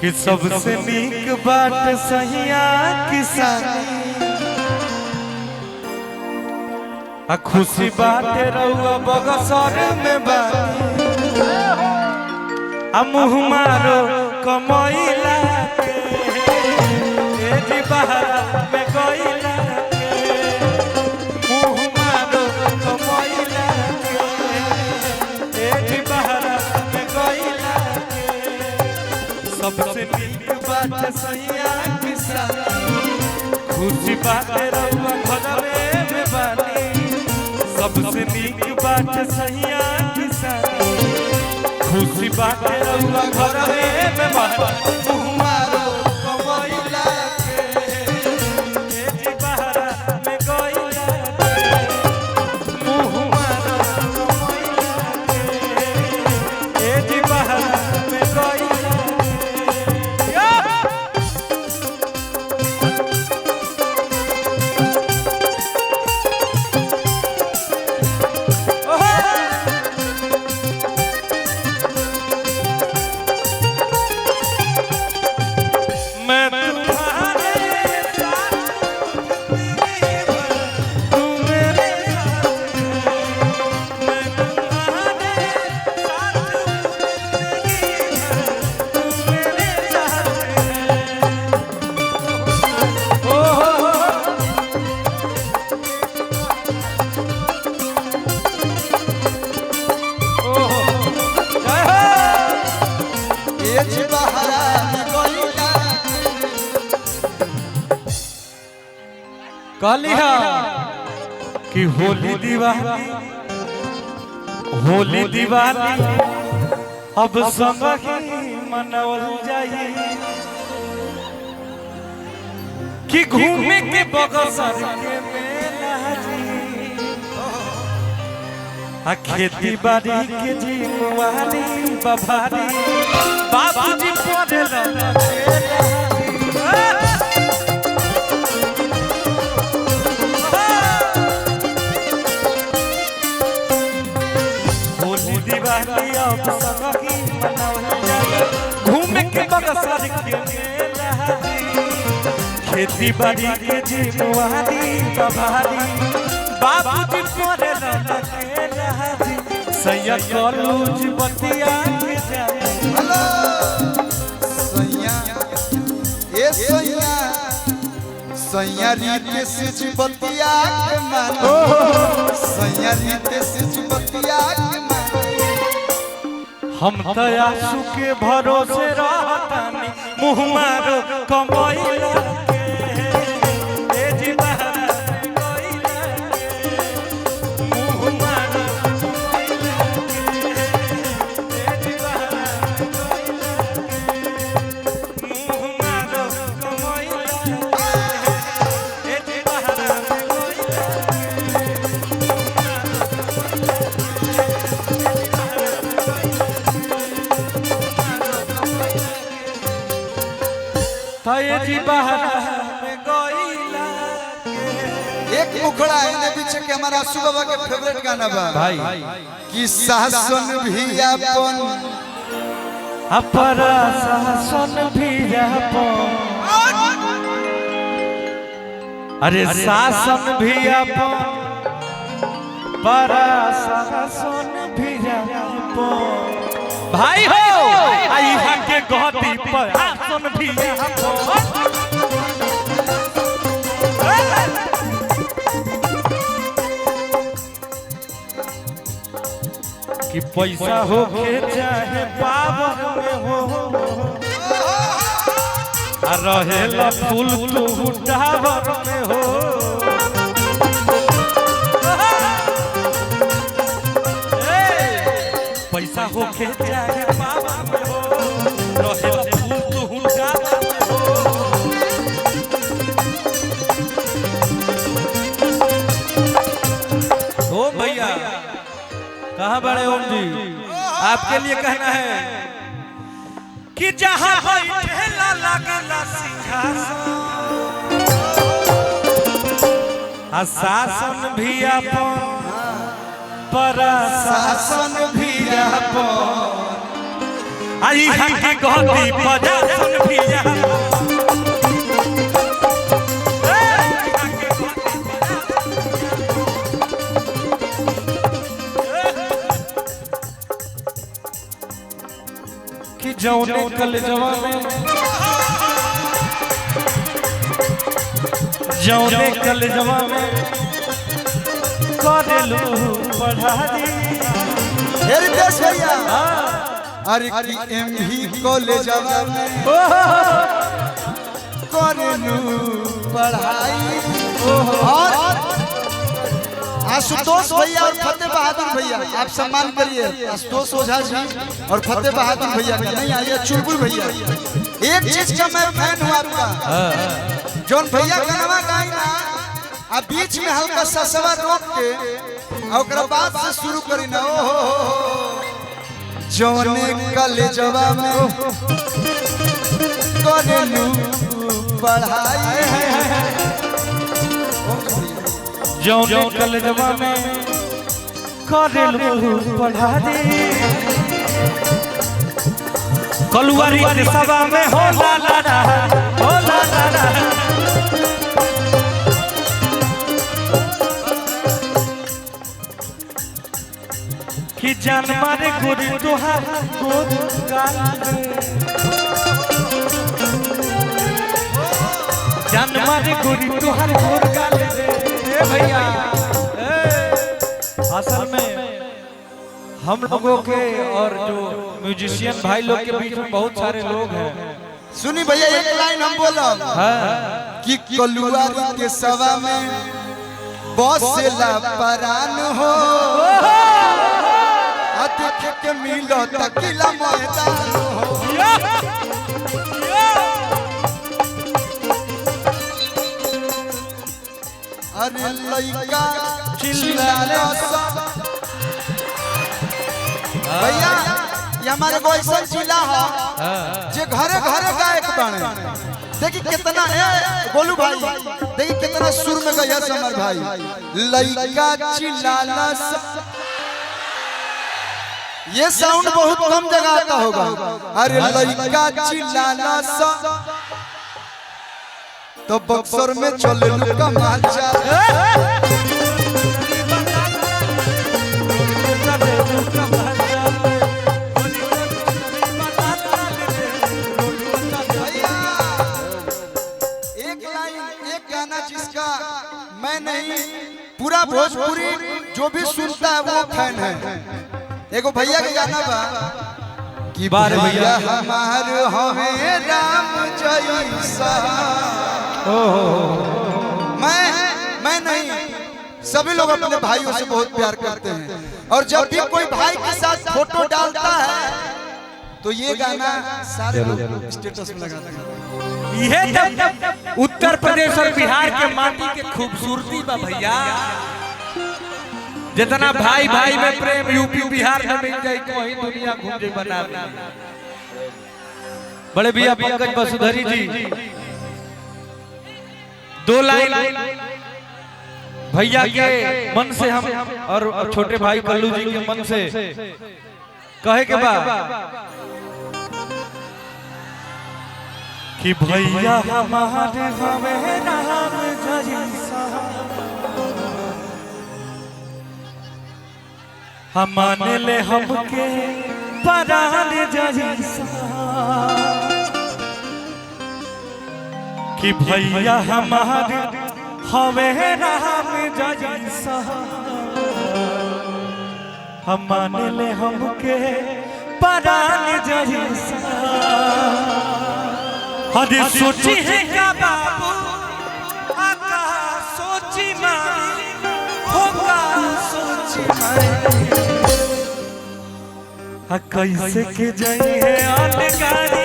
कि सबसे नीक बात सहिया किसानी आ खुशी बाटे रहुआ बगसर में बानी आ मुँह मारो कमैला के ए जी बहरा में गइला के मुँह मारो कमैला के ए जी बहरा में गइला के सबसे नीक बात सहिया किसानी खुशी बाटे रहुआ घरवे में बानी सबसे नीक बात सहिया किसानी खुशी बाटे रहुआ घरवे में बानी मुँह मारो कमैला के ए जी बहरा में गइला के मुँह मारो कमैला के ए जी बहरा में गइला कहलिहा कि होली दिवाली अब संग ही मनावल जाई कि घूमे के बगसर के मेला जी आ खेती बाड़ी के जिम्मेवारी बभारी बाबूजी पड़ेला घूमे के बगसर के मेला खेती बाड़ी के जिम्मेवारी बभारी बाबूजी पड़ेला सैया कॉलेज बतिया के जाए हेलो सैया ए सैया सैया रीते से बतिया के मानो सैया रीते से बतिया के मानो हम तो आंसू के भरोसे रहतानी मुँह मारो कमैला के ए जी बहरा में गइला के मुँह मारो कमैला के ए जी बहरा में गइला के मुँह मारो कमैला के ए जी बहरा में गइला जी बहरा में गइला एक मुखड़ा है पीछे के हमारा आशु बाबा के फेवरेट गाना बा भाई कि शासन भी अपन अपरा शासन भी अपन अरे शासन भी अपन परा शासन भी अपन भाई हो आई के गति पर शासन भी अपन कि पैसा हो के चाहे पावर में हो आ रहेला फूल तू टावर में हो पैसा हो के चाहे पावर में हो रहेला फूल तू टावर में हो ओ भैया कहाँ बड़े ओम जी आपके लिए कहना है कि जहाँ बैठेला लगेला सिंहासन आ शासन भी अपन पर शासन भी अपन आई हकी गति बजा सुन भिया कि जौने कल जवाने जौने कल जवाने करेलू पढ़ाई हेरिटेज भैया अरे की एमवी कॉलेज में करेलू पढ़ाई और आशुतोष भैया और फतेह बहादुर भैया आप सम्मान करिए। आशुतोष ओझा जी और फतेह बहादुर भैया नहीं आइए। चुलबुल भैया एक चीज का मैं फैन हूँ आपका जौन भैया गाना गाई ना अब बीच में हल्का सा सवा रोक के और बाद से शुरू करी ना ओ जौने कॉलेजवा में करेलू पढ़ाई जौने कॉलेजवा में करेलू पढ़ाई कलुआरी के सभा में हो ला ला कि जान मारे गोरी तोहार गोद गाल जान मारे गोरी तोहार गोद गाल रे भैया। असल में हम लोगों के और जो म्यूजिशियन भाई लोग के बीच में बहुत सारे लोग हैं। सुनी भैया एक लाइन हम बोला कि कलुआरी के सभा में बसेला परान हो देख के मिलो तकिला मैदान हो अरे लइका चिल्लाला भैया ये हमारे को ऐसा जिला है जे घरे घरे गायक बने। देखिए कितना है बोलू भाई देखिए कितना सुर में गया समर भाई लइका चिल्लाला ये साउंड बहुत कम जगह आता होगा। अरे लइका चिल्लाना सा तो बक्सर में चले कमाल एक लाइन एक गाना जिसका मैं नहीं पूरा भोजपुरी जो भी सुनता है वो फैन है। एगो भैया के गाना बा कि बार भैया हमार हमें राम जैसा मैं नहीं सभी लोग अपने भाइयों से बहुत प्यार करते हैं और जब भी कोई भाई के साथ फोटो डालता है तो ये गाना सारे लोग स्टेटस में लगाते हैं। ये उत्तर प्रदेश और बिहार के माटी के खूबसूरती बा भैया। जितना भाई भाई में प्रेम यूपी बिहार में मिल जाए कहीं दुनिया घूम जाए बना बड़े भैया पंकज वसुधरी जी दो लाइन भैया के मन से हम और छोटे भाई कल्लू जी के मन से कहे के बाद कि भैया हमारे हमें नाम जैसा हम मान ले हमके परान जैसा कि भैया हमारे हमें नाम जैसा हम मान ले हमके परान जैसा। अरे सोची है का बाबू आका सोची मारी होगा सोची मारी कैसे के जाई है अलगारी